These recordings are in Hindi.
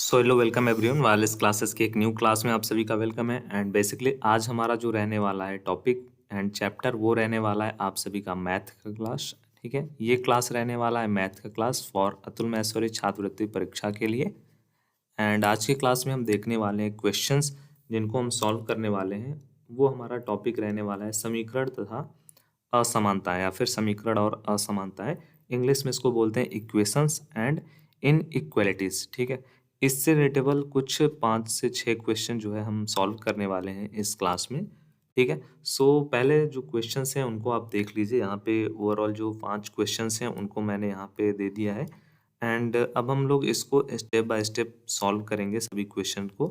So hello welcome everyone wireless classes की एक न्यू क्लास में आप सभी का वेलकम है। एंड बेसिकली आज हमारा जो रहने वाला है टॉपिक एंड चैप्टर वो रहने वाला है आप सभी का मैथ का क्लास। ठीक है, ये क्लास रहने वाला है मैथ का क्लास फॉर अतुल महेश्वरी छात्रवृत्ति परीक्षा के लिए। एंड आज की क्लास में हम देखने वाले हैं क्वेश्चंस जिनको हम सॉल्व करने वाले हैं। वो हमारा टॉपिक रहने वाला है समीकरण तथा असमानताएं या फिर समीकरण और असमानताएं। इंग्लिश में इसको बोलते हैं इक्वेशंस एंड इनइक्वालिटीज। ठीक है, इससे रिलेटेबल कुछ 5 से 6 क्वेश्चन जो है हम सॉल्व करने वाले हैं इस क्लास में। ठीक है, सो पहले जो क्वेश्चंस हैं उनको आप देख लीजिए। यहाँ पे ओवरऑल जो 5 क्वेश्चंस हैं उनको मैंने यहाँ पे दे दिया है। एंड अब हम लोग इसको स्टेप बाय स्टेप सॉल्व करेंगे सभी क्वेश्चन को।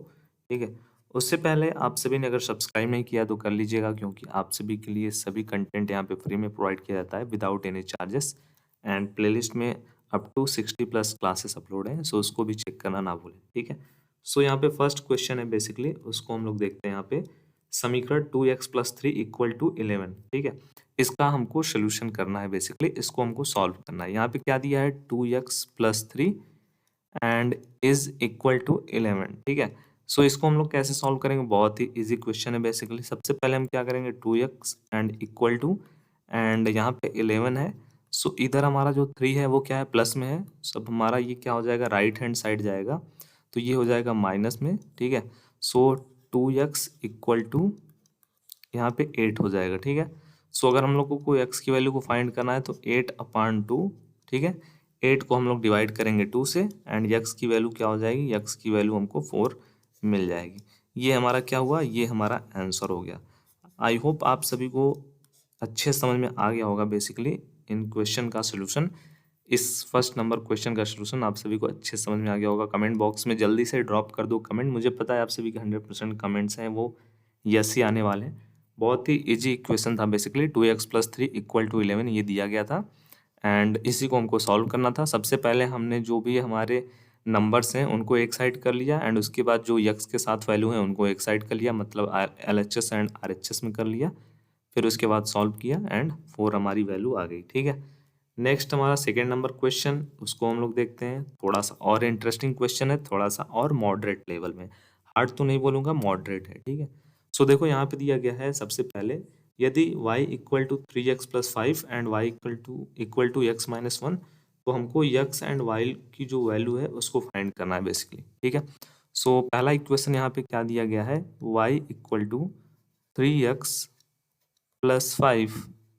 ठीक है, उससे पहले आप सभी ने अगर सब्सक्राइब नहीं किया तो कर लीजिएगा, क्योंकि आप सभी के लिए सभी कंटेंट यहाँ पे फ्री में प्रोवाइड किया जाता है without any charges. And playlist में अप टू 60+ क्लासेस अपलोड हैं, सो उसको भी चेक करना ना भूलें। ठीक है, सो यहाँ पे फर्स्ट क्वेश्चन है बेसिकली, उसको हम लोग देखते हैं। यहाँ पे समीकरण 2x + 3 = 11। ठीक है, इसका हमको सोल्यूशन करना है। बेसिकली इसको हमको सॉल्व करना है। यहाँ पे क्या दिया है 2x + 3 and is equal to 11। ठीक है, सो इसको हम लोग कैसे सॉल्व करेंगे, बहुत ही इजी क्वेश्चन है। बेसिकली सबसे पहले हम क्या करेंगे 2x and equal to and यहाँ पे 11 है। सो इधर हमारा जो 3 है वो क्या है प्लस में है। सब हमारा ये क्या हो जाएगा राइट हैंड साइड जाएगा, तो ये हो जाएगा माइनस में। ठीक है, सो 2x इक्वल टू यहाँ पे 8 हो जाएगा। ठीक है, सो अगर हम लोग को कोई x की वैल्यू को फाइंड करना है तो 8/2। ठीक है, 8 को हम लोग डिवाइड करेंगे 2 से एंड x की वैल्यू क्या हो जाएगी, x की वैल्यू हमको 4 मिल जाएगी। ये हमारा क्या हुआ, ये हमारा आंसर हो गया। आई होप आप सभी को अच्छे समझ में आ गया होगा बेसिकली इन क्वेश्चन का सोल्यूशन। इस फर्स्ट नंबर क्वेश्चन का सोल्यूशन आप सभी को अच्छे समझ में आ गया होगा। कमेंट बॉक्स में जल्दी से ड्रॉप कर दो कमेंट। मुझे पता है आप सभी के 100% कमेंट्स हैं वो यस ही आने वाले हैं। बहुत ही इजी इक्वेशन था बेसिकली 2x + 3 = 11 ये दिया गया था एंड इसी को हमको सॉल्व करना था। सबसे पहले हमने जो भी हमारे नंबर्स हैं उनको एक साइड कर लिया एंड उसके बाद जो x के साथ वैल्यू है उनको एक साइड कर लिया, मतलब LHS एंड RHS में कर लिया। फिर उसके बाद सॉल्व किया एंड 4 हमारी वैल्यू आ गई। ठीक है, नेक्स्ट हमारा सेकेंड नंबर क्वेश्चन, उसको हम लोग देखते हैं। थोड़ा सा और इंटरेस्टिंग क्वेश्चन है, थोड़ा सा और मॉडरेट लेवल में, हार्ड तो नहीं बोलूँगा, मॉडरेट है। ठीक है, सो देखो यहाँ पे दिया गया है सबसे पहले, यदि y = 3x + 5 and y = x - 1, तो हमको x एंड y की जो वैल्यू है उसको फाइंड करना है बेसिकली। ठीक है, सो पहला इक्वेशन यहाँ पे क्या दिया गया है y = 3x + 5।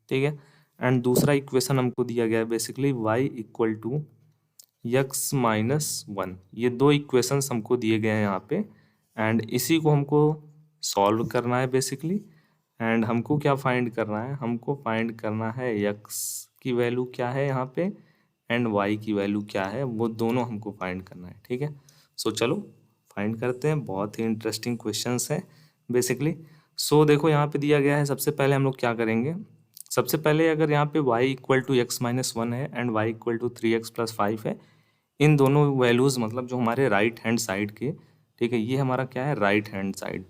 ठीक है, एंड दूसरा इक्वेशन हमको दिया गया है बेसिकली y = x - 1। ये दो इक्वेशंस हमको दिए गए हैं यहाँ पे एंड इसी को हमको सॉल्व करना है बेसिकली। एंड हमको क्या फाइंड करना है, हमको फाइंड करना है x की वैल्यू क्या है यहाँ पे एंड y की वैल्यू क्या है, वो दोनों हमको फाइंड करना है। ठीक है, सो चलो फाइंड करते हैं। बहुत ही इंटरेस्टिंग क्वेश्चंस है बेसिकली। सो देखो यहाँ पे दिया गया है, सबसे पहले हम लोग क्या करेंगे, सबसे पहले अगर यहाँ पे y = x - 1 है एंड y = 3x + 5 है, इन दोनों वैल्यूज़ मतलब जो हमारे राइट हैंड साइड के, ठीक है, ये हमारा क्या है राइट हैंड साइड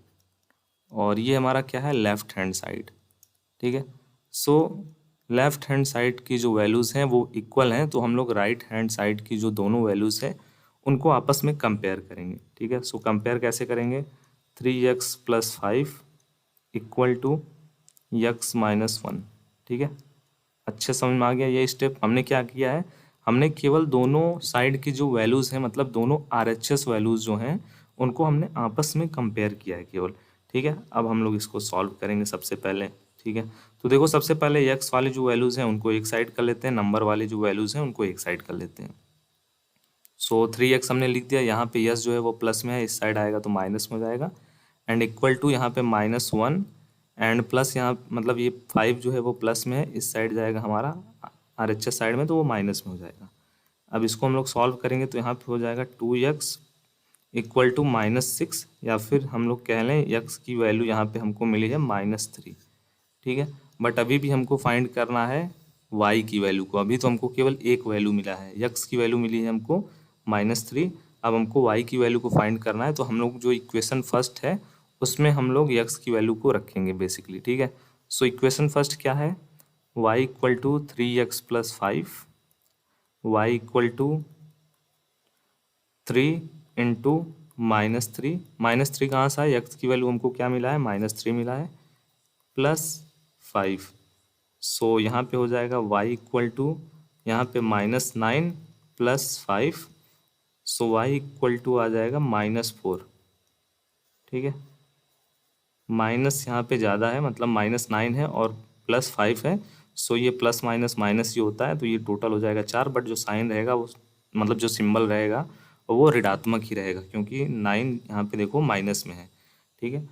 और ये हमारा क्या है लेफ्ट हैंड साइड। ठीक है, सो लेफ्ट हैंड साइड की जो वैल्यूज़ हैं वो इक्वल हैं, तो हम लोग राइट हैंड साइड की जो दोनों वैल्यूज़ हैं उनको आपस में कंपेयर करेंगे। ठीक है, सो कंपेयर कैसे करेंगे, 3x + 5 = x - 1। ठीक है, अच्छे समझ में आ गया ये स्टेप। हमने क्या किया है, हमने केवल दोनों साइड की जो वैल्यूज़ हैं मतलब दोनों RHS वैल्यूज़ जो हैं उनको हमने आपस में कंपेयर किया है केवल। ठीक है, अब हम लोग इसको सॉल्व करेंगे सबसे पहले। ठीक है, तो देखो सबसे पहले x वाले जो वैल्यूज़ हैं उनको एक साइड कर लेते हैं, नंबर वाले जो वैल्यूज़ हैं उनको एक साइड कर लेते हैं। सो 3x हमने लिख दिया, यहाँ पे यस जो है वो प्लस में है, इस साइड आएगा तो माइनस में हो जाएगा एंड इक्वल टू यहाँ पे -1 एंड प्लस यहाँ मतलब ये 5 जो है वो प्लस में है, इस साइड जाएगा हमारा RHS साइड में तो वो माइनस में हो जाएगा। अब इसको हम लोग सॉल्व करेंगे तो यहाँ पे हो जाएगा 2x = -6 या फिर हम लोग कह लें x की वैल्यू यहाँ पे हमको मिली है -3। ठीक है, बट अभी भी हमको फाइंड करना है y की वैल्यू को। अभी तो हमको केवल एक वैल्यू मिला है, x की वैल्यू मिली है हमको -3। अब हमको y की वैल्यू को फाइंड करना है, तो हम लोग जो इक्वेशन फर्स्ट है उसमें हम लोग x की वैल्यू को रखेंगे बेसिकली। ठीक है, सो इक्वेशन फर्स्ट क्या है, y = 3x + 5, y = 3 इंटू -3, -3 कहाँ से है, x की वैल्यू हमको क्या मिला है, -3 मिला है, प्लस 5। सो यहाँ पे हो जाएगा y इक्वल टू, यहाँ पे -9 plus 5, so y equal to आ जाएगा -4। ठीक है, माइनस यहाँ पे ज़्यादा है, मतलब -9 है और +5 है, सो ये प्लस माइनस माइनस ही होता है, तो ये टोटल हो जाएगा 4। बट जो साइन रहेगा वो, मतलब जो सिंबल रहेगा वो ऋणात्मक ही रहेगा, क्योंकि 9 यहाँ पे देखो माइनस में है। ठीक है,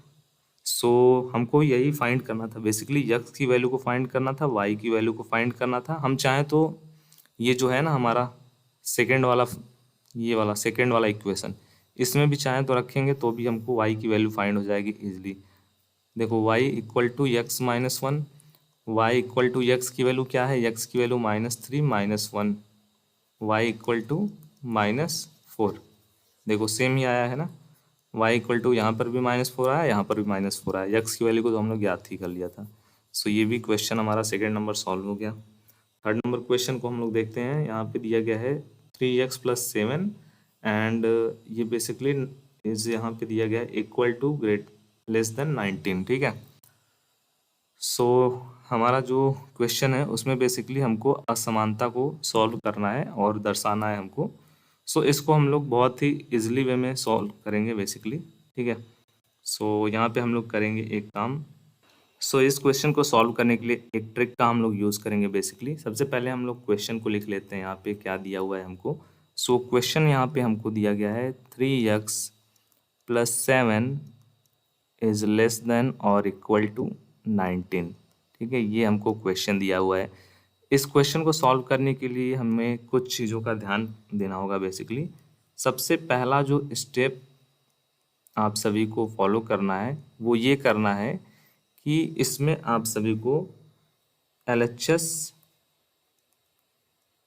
सो हमको यही फाइंड करना था बेसिकली, यक्स की वैल्यू को फाइंड करना था, वाई की वैल्यू को फाइंड करना था। हम चाहें तो ये जो है ना हमारा सेकेंड वाला, ये वाला सेकेंड वाला इक्वेशन, इसमें भी चाहें तो रखेंगे तो भी हमको वाई की वैल्यू फाइंड हो जाएगी इजीली। देखो y equal to x minus 1, y equal to x की वैल्यू क्या है, यक्स की वैल्यू -3 -1, वाई इक्वल टू -4। देखो सेम ही आया है ना, y इक्वल टू यहाँ पर भी -4 आया, यहाँ पर भी -4 आया, यक्स की वैल्यू को तो हम लोग याद ही कर लिया था। सो ये भी क्वेश्चन हमारा सेकेंड नंबर सॉल्व हो गया। थर्ड नंबर क्वेश्चन को हम लोग देखते हैं। यहाँ पे दिया गया है 3x + 7 एंड ये बेसिकली इज, यहाँ पे दिया गया है equal to great less than 19। ठीक है, सो हमारा जो क्वेश्चन है उसमें बेसिकली हमको असमानता को सॉल्व करना है और दर्शाना है हमको। सो इसको हम लोग बहुत ही इजीली वे में सॉल्व करेंगे बेसिकली। ठीक है, सो यहाँ पे हम लोग करेंगे एक काम। सो इस क्वेश्चन को सॉल्व करने के लिए एक ट्रिक का हम लोग यूज़ करेंगे बेसिकली। सबसे पहले हम लोग क्वेश्चन को लिख लेते हैं, यहाँ पे क्या दिया हुआ है हमको। सो क्वेश्चन यहाँ पे हमको दिया गया है 3x + 7 इज लेस देन और इक्वल टू 19। ठीक है, ये हमको क्वेश्चन दिया हुआ है। इस क्वेश्चन को सॉल्व करने के लिए हमें कुछ चीज़ों का ध्यान देना होगा बेसिकली। सबसे पहला जो स्टेप आप सभी को फॉलो करना है वो ये करना है कि इसमें आप सभी को LHS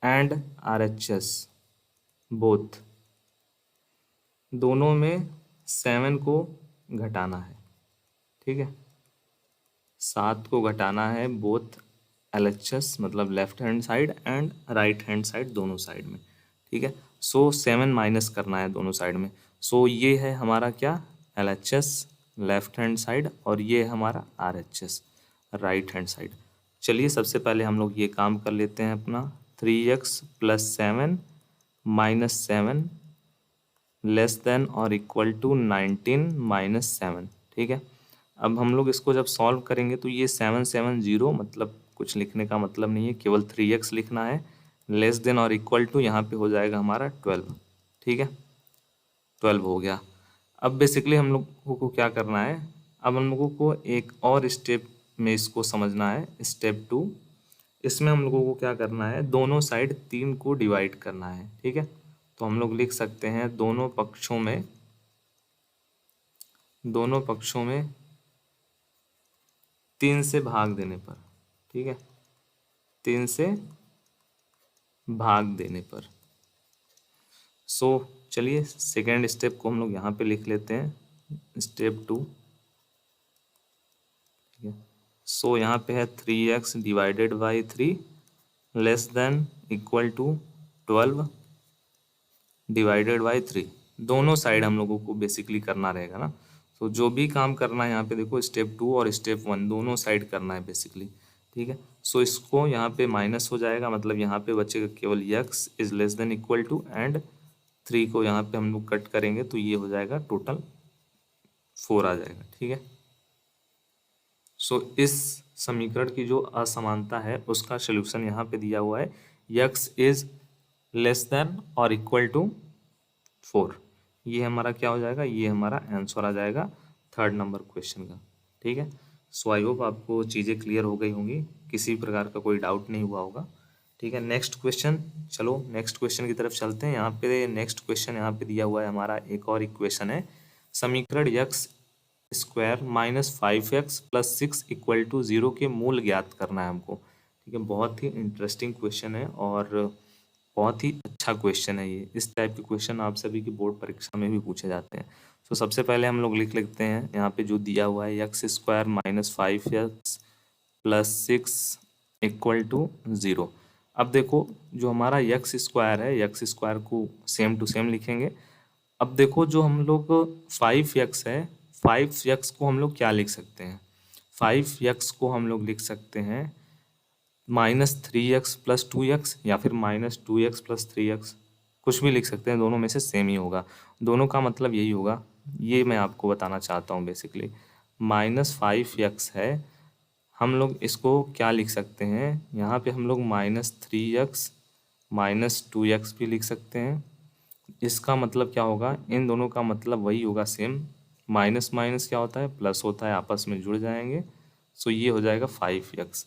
एंड RHS बोथ, दोनों में 7 को घटाना है। ठीक है, 7 को घटाना है बोथ LHS मतलब left hand side and right hand side, दोनों साइड में। ठीक है, सो 7 माइनस करना है दोनों साइड में। सो ये है हमारा क्या, LHS लेफ्ट हैंड साइड और ये है हमारा RHS राइट हैंड साइड। चलिए सबसे पहले हम लोग ये काम कर लेते हैं अपना। 3x + 7 - 7 लेस देन और इक्वल टू 19 - 7। ठीक है, अब हम लोग इसको जब सॉल्व करेंगे तो ये 770, मतलब कुछ लिखने का मतलब नहीं है, केवल 3x लिखना है, लेस देन और इक्वल टू यहाँ पे हो जाएगा हमारा 12। ठीक है, 12 हो गया। अब बेसिकली हम लोगों को क्या करना है, अब हम लोगों को एक और स्टेप में इसको समझना है, स्टेप 2। इसमें हम लोगों को क्या करना है, दोनों साइड 3 को डिवाइड करना है। ठीक है, तो हम लोग लिख सकते हैं दोनों पक्षों में 3 से भाग देने पर। ठीक है, 3 से भाग देने पर। सो चलिए सेकेंड स्टेप को हम लोग यहाँ पे लिख लेते हैं, स्टेप 2। ठीक है, सो यहाँ पे है 3x / 3 less than equal to 12 / 3। दोनों साइड हम लोगों को बेसिकली करना रहेगा ना। तो जो भी काम करना है यहाँ पे देखो, स्टेप 2 और स्टेप 1 दोनों साइड करना है बेसिकली। ठीक है, सो इसको यहाँ पे माइनस हो जाएगा, मतलब यहाँ पे बचेगा केवल x is less than equal to and 3 को यहाँ पे हम लोग कट करेंगे तो ये हो जाएगा टोटल 4 आ जाएगा। ठीक है, सो इस समीकरण की जो असमानता है उसका सोल्यूशन यहाँ पे दिया हुआ है, x इज लेस देन और इक्वल टू 4। ये हमारा क्या हो जाएगा, ये हमारा आंसर आ जाएगा थर्ड नंबर क्वेश्चन का। ठीक है, सो आई होप आपको चीज़ें क्लियर हो गई होंगी, किसी प्रकार का कोई डाउट नहीं हुआ होगा। ठीक है, नेक्स्ट क्वेश्चन, चलो नेक्स्ट क्वेश्चन की तरफ चलते हैं। यहाँ पे नेक्स्ट क्वेश्चन यहाँ पे दिया हुआ है हमारा एक और इक्वेशन है, समीकरण x² - 5x + 6 = 0 के मूल ज्ञात करना है हमको। ठीक है, बहुत ही इंटरेस्टिंग क्वेश्चन है और बहुत ही अच्छा क्वेश्चन है ये। इस टाइप के क्वेश्चन आप सभी की बोर्ड परीक्षा में भी पूछे जाते हैं। तो सबसे पहले हम लोग लिख लेते हैं यहाँ पे जो दिया हुआ है, x² - 5x + 6 = 0। अब देखो जो हमारा x² है, x² को सेम टू सेम लिखेंगे, अब देखो जो हम लोग 5x है, 5x को हम लोग क्या लिख सकते हैं, 5x को हम लोग लिख सकते हैं -3x + 2x या फिर -2x + 3x, कुछ भी लिख सकते हैं, दोनों में से सेम ही होगा, दोनों का मतलब यही होगा। ये मैं आपको बताना चाहता हूँ बेसिकली। -5x है, हम लोग इसको क्या लिख सकते हैं, यहाँ पे हम लोग -3x -2x भी लिख सकते हैं। इसका मतलब क्या होगा, इन दोनों का मतलब वही होगा सेम, माइनस माइनस क्या होता है, प्लस होता है, आपस में जुड़ जाएंगे। सो ये हो जाएगा 5x।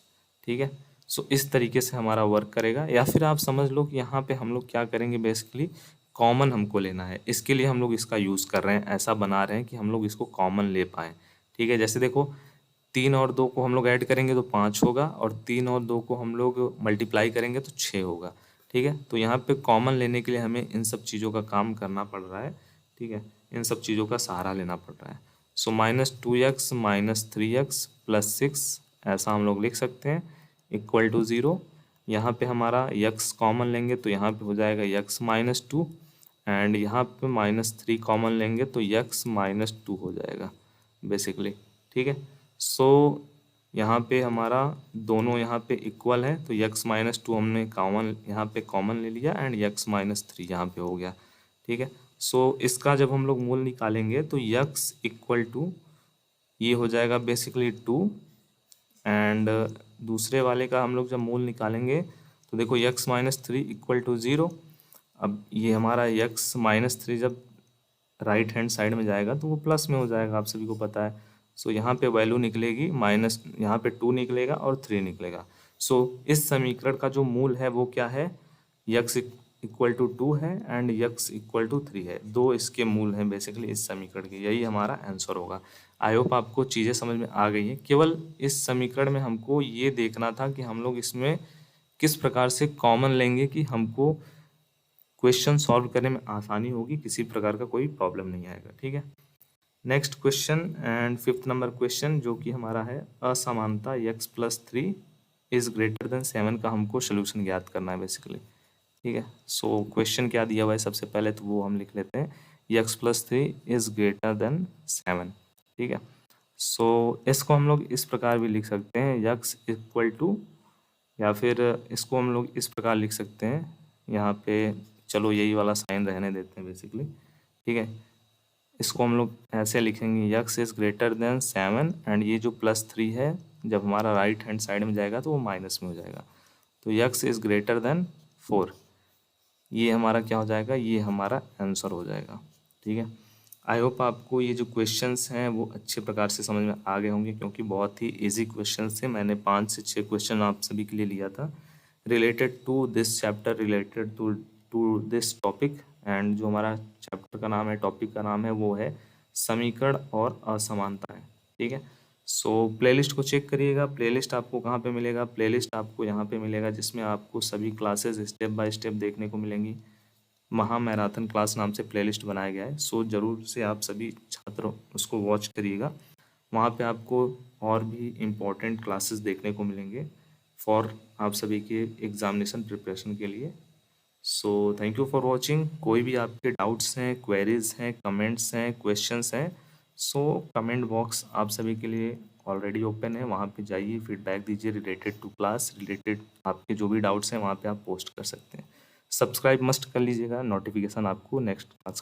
ठीक है, सो इस तरीके से हमारा वर्क करेगा। या फिर आप समझ लो कि यहाँ पे हम लोग क्या करेंगे, बेसिकली कॉमन हमको लेना है, इसके लिए हम लोग इसका यूज़ कर रहे हैं, ऐसा बना रहे हैं कि हम लोग इसको कॉमन ले पाएँ। ठीक है, जैसे देखो 3 और 2 को हम लोग ऐड करेंगे तो 5 होगा, और 3 और 2 को हम लोग मल्टीप्लाई करेंगे तो 6 होगा। ठीक है, तो यहाँ पे कॉमन लेने के लिए हमें इन सब चीज़ों का काम करना पड़ रहा है। ठीक है, इन सब चीज़ों का सहारा लेना पड़ रहा है। सो -2x -3x + 6 ऐसा हम लोग लिख सकते हैं, इक्वल टू 0। यहाँ पे हमारा x कॉमन लेंगे तो यहाँ पे हो जाएगा x -2, एंड यहाँ पे -3 कॉमन लेंगे तो x -2 हो जाएगा बेसिकली। ठीक है, सो यहाँ पे हमारा दोनों यहाँ पे इक्वल है, तो x -2 हमने कॉमन यहाँ पे कॉमन ले लिया, एंड x -3 यहाँ पे हो गया। ठीक है, सो इसका जब हम लोग मूल निकालेंगे तो x इक्वल टू ये हो जाएगा बेसिकली 2, एंड दूसरे वाले का हम लोग जब मूल निकालेंगे तो देखो x -3 इक्वल टू 0। अब ये हमारा x -3 जब राइट हैंड साइड में जाएगा तो वो प्लस में हो जाएगा, आप सभी को पता है। सो यहाँ पे वैल्यू निकलेगी माइनस, यहाँ पे 2 निकलेगा और 3 निकलेगा। सो इस समीकरण का जो मूल है वो क्या है, x इक्वल टू 2 है एंड x इक्वल टू 3 है, दो इसके मूल हैं बेसिकली इस समीकरण के, यही हमारा आंसर होगा। आई होप आपको चीज़ें समझ में आ गई हैं। केवल इस समीकरण में हमको ये देखना था कि हम लोग इसमें किस प्रकार से कॉमन लेंगे कि हमको क्वेश्चन सॉल्व करने में आसानी होगी, किसी प्रकार का कोई प्रॉब्लम नहीं आएगा। ठीक है, next question and 5th number question जो कि हमारा है, असमानता x + 3 इज ग्रेटर देन 7 का हमको सोल्यूशन ज्ञात करना है बेसिकली। ठीक है, सो क्वेश्चन क्या दिया हुआ है सबसे पहले तो वो हम लिख लेते हैं, x + 3 इज ग्रेटर देन 7। ठीक है, सो इसको हम लोग इस प्रकार भी लिख सकते हैं, x इक्वल टू, या फिर इसको हम लोग इस प्रकार लिख सकते हैं, यहाँ पे चलो यही वाला साइन रहने देते हैं बेसिकली। ठीक है, इसको हम लोग ऐसे लिखेंगे, x is greater than 7, and ये जो +3 है जब हमारा राइट हैंड साइड में जाएगा तो वो माइनस में हो जाएगा, तो x इज़ ग्रेटर देन 4। ये हमारा क्या हो जाएगा, ये हमारा आंसर हो जाएगा। ठीक है, आई होप आपको ये जो क्वेश्चंस हैं वो अच्छे प्रकार से समझ में आ गए होंगे, क्योंकि बहुत ही इजी क्वेश्चंस थे। मैंने 5 से 6 क्वेश्चन आप सभी के लिए लिया था related to this chapter, related to this topic. And जो हमारा चैप्टर का नाम है, टॉपिक का नाम है, वो है समीकरण और असमानताएं। ठीक है, सो प्लेलिस्ट को चेक करिएगा, प्लेलिस्ट आपको कहाँ पे मिलेगा, प्लेलिस्ट आपको यहाँ पे मिलेगा, जिसमें आपको सभी क्लासेस स्टेप बाय स्टेप देखने को मिलेंगी। महा मैराथन क्लास नाम से प्लेलिस्ट बनाया गया है, सो ज़रूर से आप सभी छात्र उसको वॉच करिएगा। वहाँ पे आपको और भी इम्पोर्टेंट क्लासेस देखने को मिलेंगे फॉर आप सभी के एग्जामिनेशन प्रिपरेशन के लिए। So thank you for watching. कोई भी आपके डाउट्स हैं, क्वेरीज हैं, कमेंट्स हैं, क्वेश्चंस हैं, सो कमेंट बॉक्स आप सभी के लिए ऑलरेडी ओपन है, वहाँ पे जाइए, फीडबैक दीजिए रिलेटेड टू क्लास, रिलेटेड आपके जो भी डाउट्स हैं वहाँ पे आप पोस्ट कर सकते हैं। सब्सक्राइब मस्ट कर लीजिएगा, नोटिफिकेशन आपको नेक्स्ट क्लास का